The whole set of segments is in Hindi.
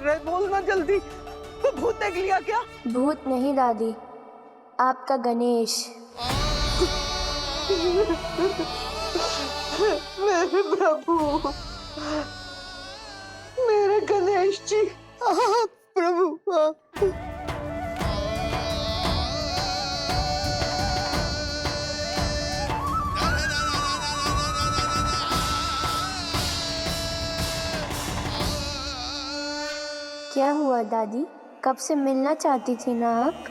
रहे, बोलना जल्दी। तो भूत देख लिया क्या? भूत नहीं दादी, आपका गणेश। मेरे प्रभु, मेरे गणेश जी, प्रभु। क्या हुआ दादी, कब से मिलना चाहती थी ना आप?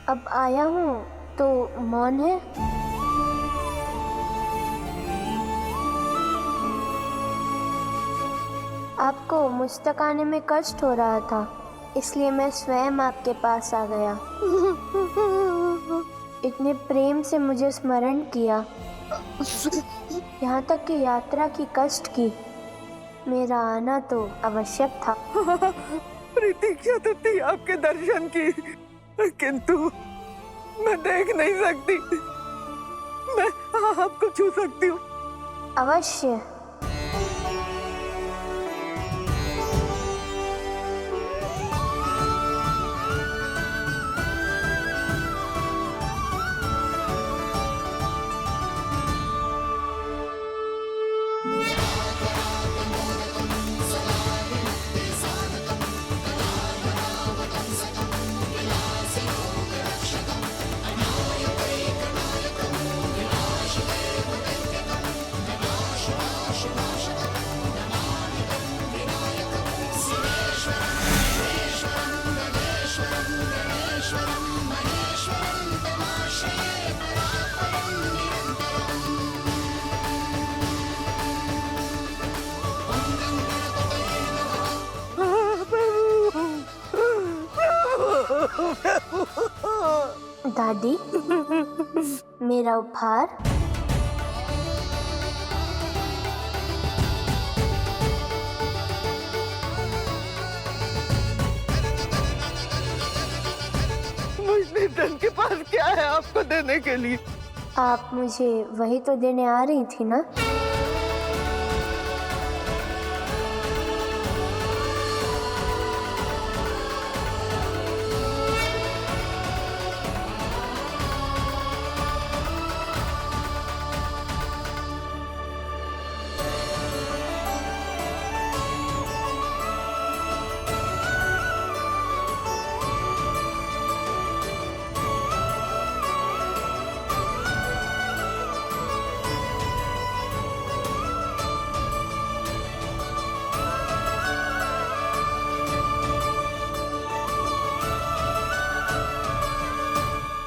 अब आया हूँ तो मौन है। आपको मुझ तक आने में कष्ट हो रहा था, इसलिए मैं स्वयं आपके पास आ गया। इतने प्रेम से मुझे स्मरण किया, यहाँ तक कि यात्रा की कष्ट की। मेरा आना तो आवश्यक था। प्रतीक्षा तो थी आपके दर्शन की, किंतु मैं देख नहीं सकती। मैं आपको छू सकती हूँ। अवश्य। दादी, मेरा उपहार। मुझ निर्धन के पास क्या है आपको देने के लिए? आप मुझे वही तो देने आ रही थी ना?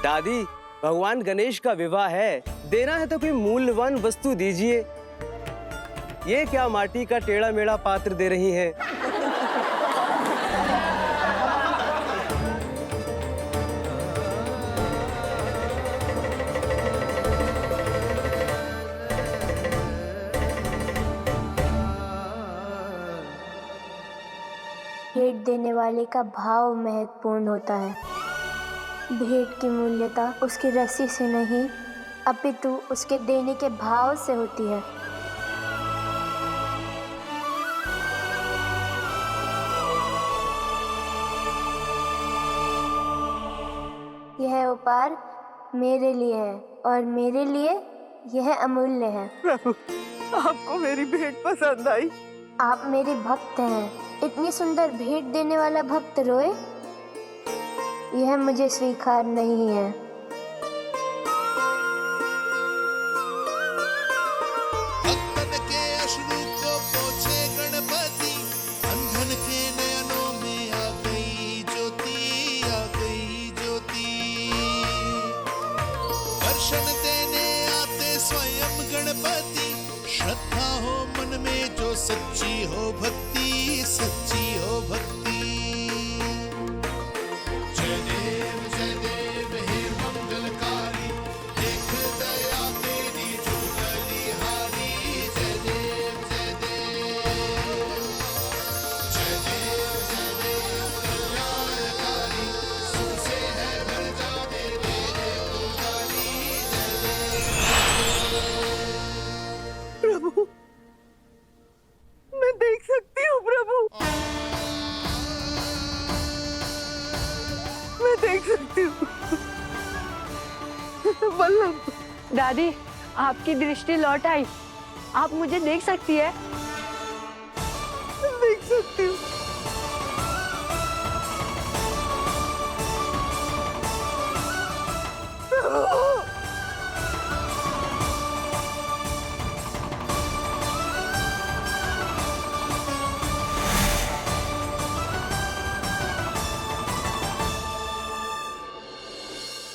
दादी, भगवान गणेश का विवाह है, देना है तो कोई मूल्यवान वस्तु दीजिए। ये क्या माटी का टेढ़ा मेढ़ा पात्र दे रही हैं? भेंट देने वाले का भाव महत्वपूर्ण होता है। भेंट की मूल्यता उसकी रस्सी से नहीं, अपितु उसके देने के भाव से होती है। यह उपहार मेरे लिए है और मेरे लिए यह अमूल्य है। प्रभु, आपको मेरी भेंट पसंद आई? आप मेरे भक्त हैं, इतनी सुंदर भेंट देने वाला भक्त रोए, यह मुझे स्वीकार नहीं है। भक्तन के अश्रु को पोंछे गणपति, अंधन के नयनों में आ गई ज्योति, आ गई ज्योति। दर्शन देने आते स्वयं गणपति, श्रद्धा हो मन में जो सच्ची हो भक्ति, सच्ची हो भक्ति। जय देव हे मंगलकारी, देख दया तेरी जो बलिहारी। जय देव कल्याणकारी, सुख से है भर जाते तेरे पुजारी। प्रभु, मैं देख सकती हूँ प्रभु। दादी, आपकी दृष्टि लौट आई। आप मुझे देख सकती है? देख सकती हूँ।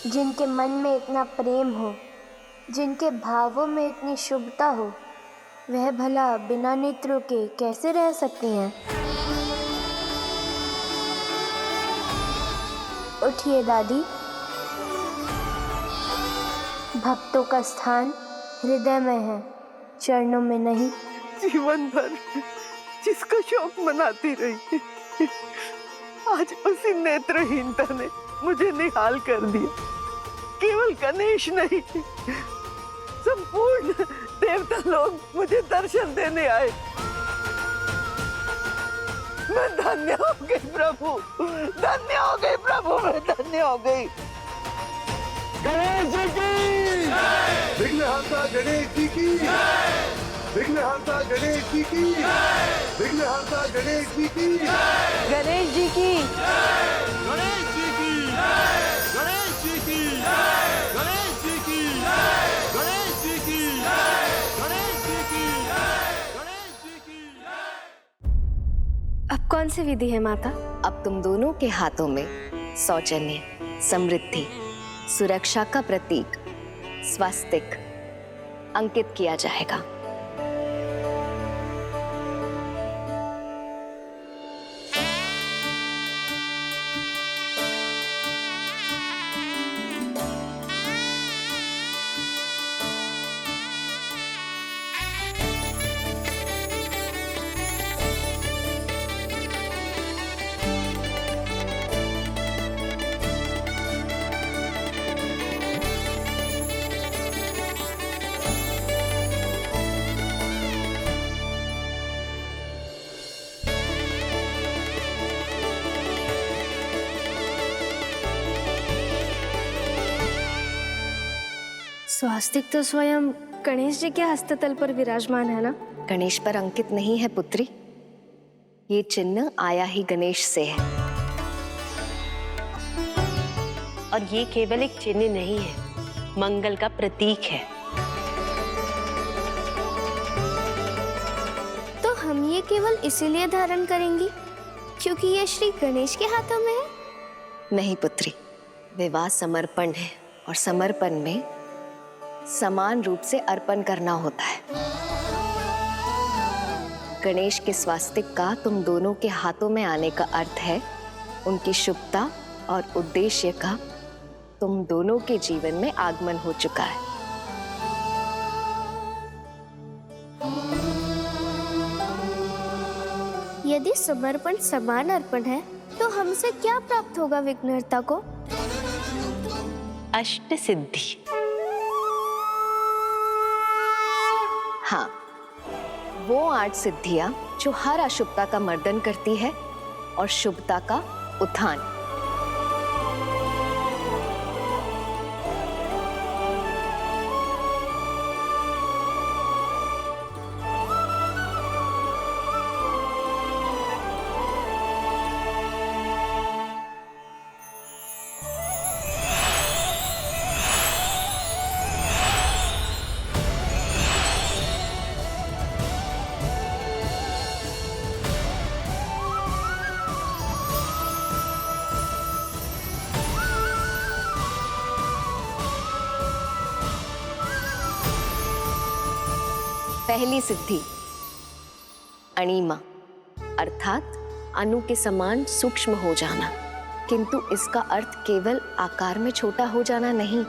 जिनके मन में इतना प्रेम हो, जिनके भावों में इतनी शुभता हो, वह भला बिना नेत्रों के कैसे रह सकती हैं? उठिए दादी। भक्तों का स्थान हृदय में है, चरणों में नहीं। जीवन भर जिसका शौक मनाती रही, आज उसी नेत्रहीनता ने मुझे निहाल कर दिया। केवल गणेश नहीं, संपूर्ण देवता लोग मुझे दर्शन देने आए। मैं धन्य हो गई प्रभु, धन्य हो गई प्रभु, मैं धन्य हो गई। गणेश जी की, विघ्नहर्ता गणेश जी की, विघ्नहर्ता गणेश जी की, विघ्नहर्ता गणेश जी की, गणेश जी की, गणेश जी की, गणेश जी की, गणेश जी की, गणेश जी की, गणेश जी की, गणेश जी की। अब कौन सी विधि है माता? अब तुम दोनों के हाथों में सौजन्य, समृद्धि, सुरक्षा का प्रतीक स्वास्तिक अंकित किया जाएगा। स्वास्तिक तो स्वयं गणेश जी के हस्ततल पर विराजमान है ना? गणेश पर अंकित नहीं है पुत्री, ये चिन्ह आया ही गणेश से है। और ये केवल एक चिन्ह नहीं है, मंगल का प्रतीक है। तो हम ये केवल इसीलिए धारण करेंगी क्योंकि ये श्री गणेश के हाथों में है? नहीं पुत्री, विवाह समर्पण है और समर्पण में समान रूप से अर्पण करना होता है। गणेश के स्वास्तिक का तुम दोनों के हाथों में आने का अर्थ है उनकी शुभता और उद्देश्य का तुम दोनों के जीवन में आगमन हो चुका है। यदि समर्पण समान अर्पण है तो हमसे क्या प्राप्त होगा विघ्नहर्ता को? अष्ट सिद्धि। हाँ, वो 8 सिद्धियां जो हर अशुभता का मर्दन करती है और शुभता का उत्थान। पहली सिद्धि अणिमा, अर्थात अणु के समान सूक्ष्म हो जाना, किंतु इसका अर्थ केवल आकार में छोटा हो जाना नहीं,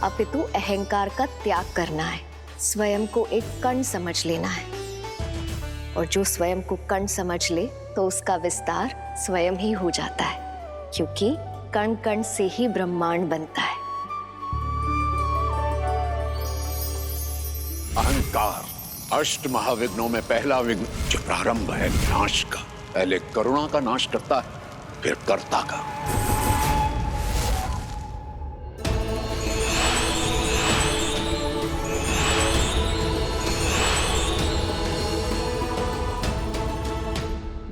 अपितु अहंकार का त्याग करना है। स्वयं को एक कण समझ लेना है, और जो स्वयं को कण समझ ले तो उसका विस्तार स्वयं ही हो जाता है, क्योंकि कण कण से ही ब्रह्मांड बनता है। अहंकार अष्ट महाविघ्नों में पहला विघ्न जो प्रारंभ है नाश का। पहले करुणा का नाश करता है, फिर कर्ता का।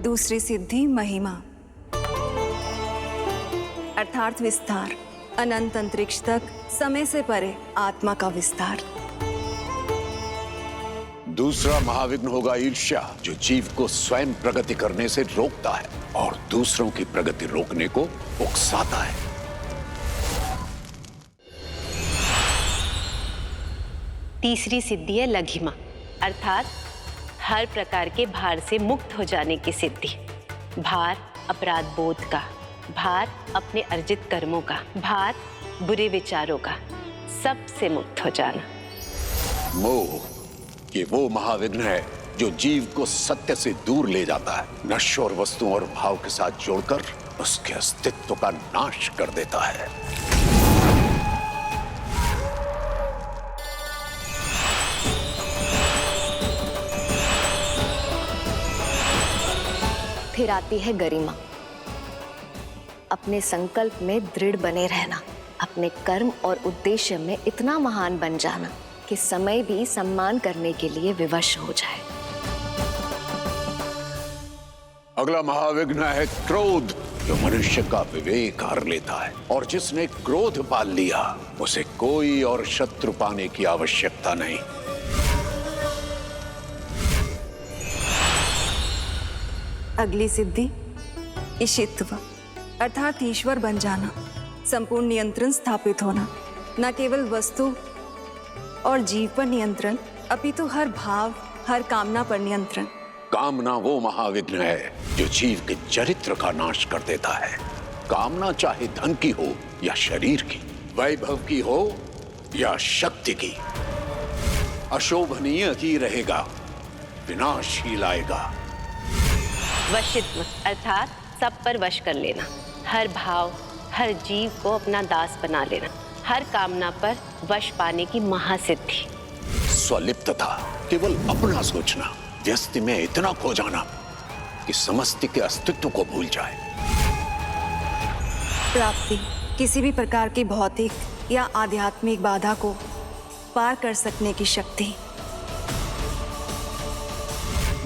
दूसरी सिद्धि महिमा अर्थात विस्तार, अनंत अंतरिक्ष तक समय से परे आत्मा का विस्तार। दूसरा महाविघ्न होगा ईर्ष्या, जो जीव को स्वयं प्रगति करने से रोकता है और दूसरों की प्रगति रोकने को उकसाता है। तीसरी सिद्धि है लघिमा, अर्थात हर प्रकार के भार से मुक्त हो जाने की सिद्धि। भार अपराध बोध का, भार अपने अर्जित कर्मों का, भार बुरे विचारों का, सबसे मुक्त हो जाना। मोह, ये वो महाविघ्न है जो जीव को सत्य से दूर ले जाता है, नश्वर वस्तुओं और भाव के साथ जोड़कर उसके अस्तित्व का नाश कर देता है। फिर आती है गरिमा, अपने संकल्प में दृढ़ बने रहना, अपने कर्म और उद्देश्य में इतना महान बन जाना कि समय भी सम्मान करने के लिए विवश हो जाए। अगला महाविघ्न है क्रोध, जो मनुष्य का विवेक हर लेता है, और जिसने क्रोध पाल लिया उसे कोई और शत्रु पाने की आवश्यकता नहीं। अगली सिद्धि ईशित्व, अर्थात ईश्वर बन जाना, संपूर्ण नियंत्रण स्थापित होना, न केवल वस्तु और जीव पर नियंत्रण, अपितु हर भाव, हर कामना पर नियंत्रण। कामना वो महाविघ्न है जो जीव के चरित्र का नाश कर देता है। कामना चाहे धन की हो या शरीर की, वैभव की हो या शक्ति की, अशोभनीय ही रहेगा, विनाश ही लाएगा। वशित्व, अर्थात सब पर वश कर लेना, हर भाव, हर जीव को अपना दास बना लेना, हर कामना पर वश पाने की महासिद्धि। स्वलिप्तता, केवल अपना सोचना, व्यस्ति में इतना खो जाना कि समस्ति के अस्तित्व को भूल जाए। प्राप्ति, किसी भी प्रकार की भौतिक या आध्यात्मिक बाधा को पार कर सकने की शक्ति।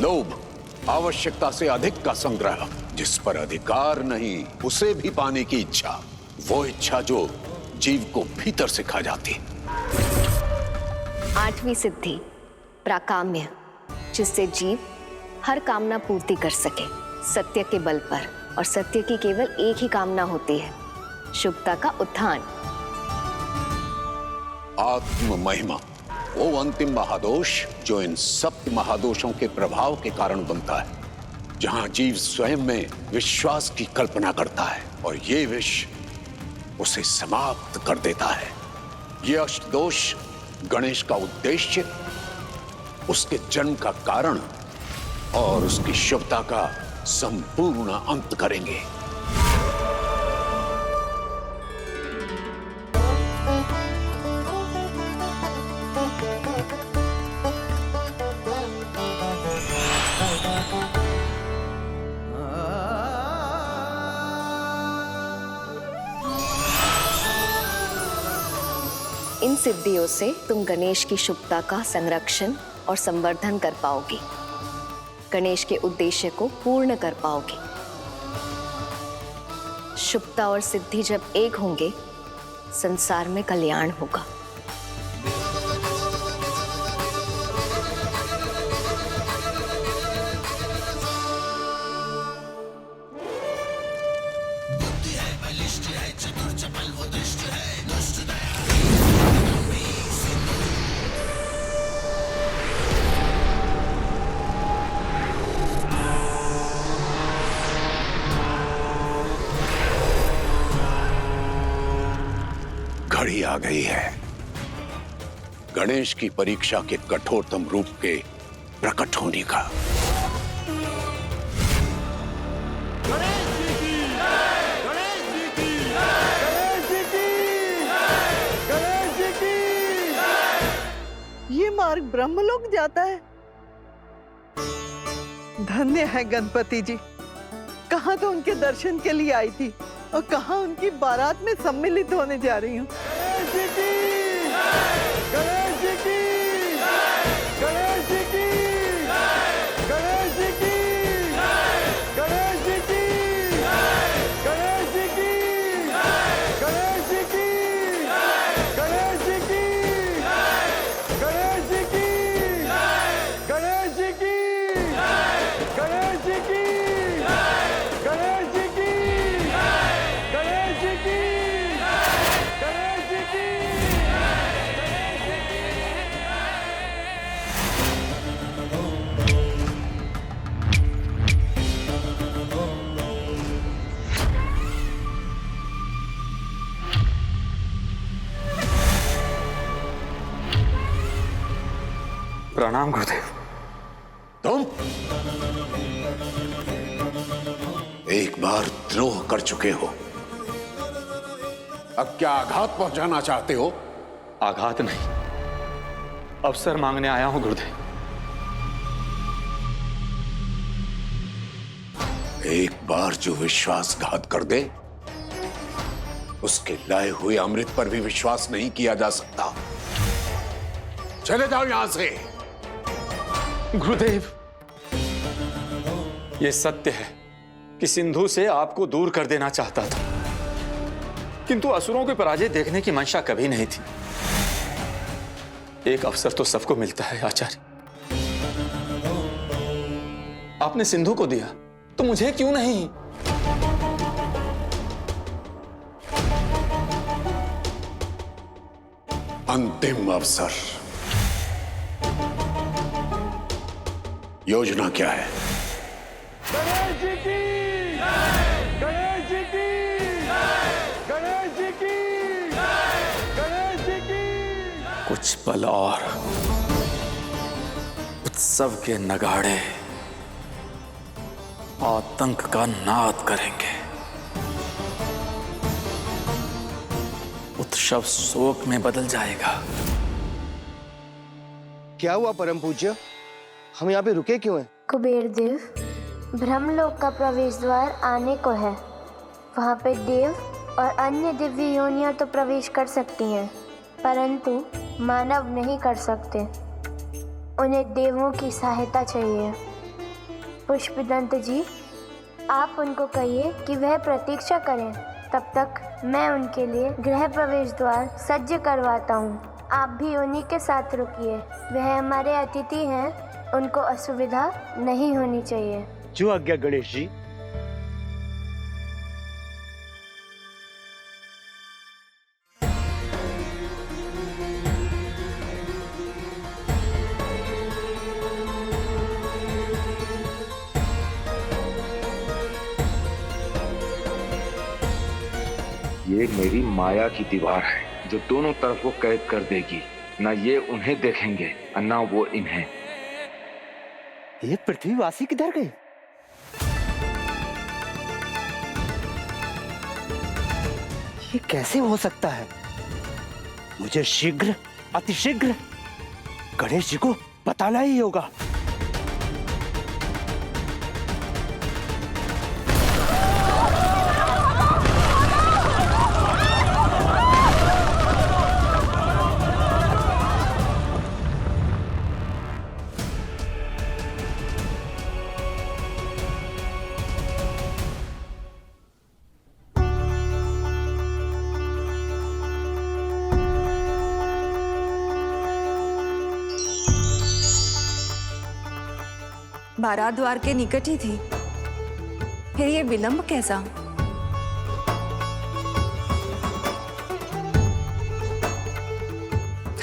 लोभ, आवश्यकता से अधिक का संग्रह, जिस पर अधिकार नहीं उसे भी पाने की इच्छा, वो इच्छा जो जीव को भीतर से खा जाती। आठवीं सिद्धि प्राकाम्य, जिससे जीव हर कामना पूर्ति कर सके, सत्य के बल पर, और सत्य की केवल एक ही कामना होती है, शुभता का उत्थान। आत्म महिमा, वो अंतिम महादोष जो इन सप्त महादोषों के प्रभाव के कारण बनता है, जहां जीव स्वयं में विश्वास की कल्पना करता है और ये विष उसे समाप्त कर देता है। ये अष्टदोष गणेश का उद्देश्य, उसके जन्म का कारण और उसकी शुभता का संपूर्ण अंत करेंगे। इन सिद्धियों से तुम गणेश की शुभता का संरक्षण और संवर्धन कर पाओगी, गणेश के उद्देश्य को पूर्ण कर पाओगी। शुभता और सिद्धि जब एक होंगे, संसार में कल्याण होगा। घड़ी आ गई है गणेश की परीक्षा के कठोरतम रूप के प्रकट होने का। गणेश जी की जय, गणेश जी की जय, गणेश जी की जय, गणेश जी की जय। ये मार्ग ब्रह्मलोक जाता है। धन्य है गणपति जी। कहाँ तो उनके दर्शन के लिए आई थी और कहाँ उनकी बारात में सम्मिलित होने जा रही हूँ। गणेश जी की जय, गणेश जी की जय, गणेश जी की जय, गणेश जी की जय, प्रणाम गुरुदेव। तुम एक बार द्रोह कर चुके हो, अब क्या आघात पहुंचाना चाहते हो? आघात नहीं, अवसर मांगने आया हूं गुरुदेव। एक बार जो विश्वासघात कर दे, उसके लाए हुए अमृत पर भी विश्वास नहीं किया जा सकता। चले जाओ यहां से। गुरुदेव, यह सत्य है कि सिंधु से आपको दूर कर देना चाहता था, किंतु असुरों के पराजय देखने की मंशा कभी नहीं थी। एक अवसर तो सबको मिलता है आचार्य। आपने सिंधु को दिया तो मुझे क्यों नहीं? अंतिम अवसर। योजना क्या है? गणेश जी की गणेश जी की गणेश जी की गणेश जी की। कुछ पल और उत्सव के नगाड़े आतंक का नाद करेंगे। उत्सव शोक में बदल जाएगा। क्या हुआ परम पूज्य, हम यहाँ पे रुके क्यों हैं? कुबेर देव, ब्रह्मलोक का प्रवेश द्वार आने को है। वहाँ पे देव और अन्य दिव्य योनियां तो प्रवेश कर सकती हैं, परंतु मानव नहीं कर सकते। उन्हें देवों की सहायता चाहिए। पुष्पदंत जी, आप उनको कहिए कि वह प्रतीक्षा करें, तब तक मैं उनके लिए गृह प्रवेश द्वार सज्ज करवाता हूँ। आप भी उन्हीं के साथ रुकिए, वह हमारे अतिथि हैं, उनको असुविधा नहीं होनी चाहिए। जो आज्ञा गणेश जी। ये मेरी माया की दीवार है जो दोनों तरफ को कैद कर देगी। ना ये उन्हें देखेंगे और ना वो इन्हें। ये पृथ्वीवासी किधर गए? ये कैसे हो सकता है? मुझे शीघ्र, अतिशीघ्र गणेश जी को बताना ही होगा। बारात द्वार के निकट ही थी, फिर ये विलंब कैसा?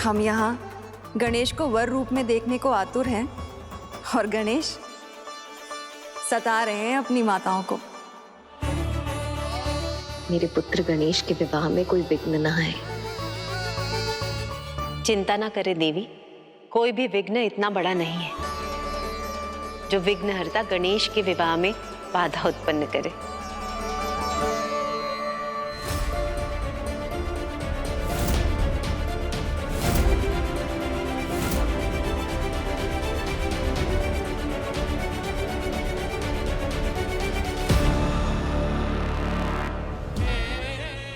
हम यहाँ गणेश को वर रूप में देखने को आतुर हैं और गणेश सता रहे हैं अपनी माताओं को। मेरे पुत्र गणेश के विवाह में कोई विघ्न न आए। चिंता ना करे देवी, कोई भी विघ्न इतना बड़ा नहीं है जो विघ्नहर्ता गणेश के विवाह में बाधा उत्पन्न करे।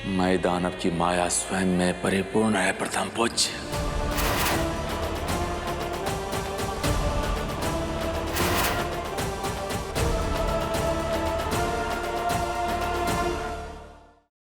मैं दानव की माया स्वयं में परिपूर्ण है प्रथम पूज्य।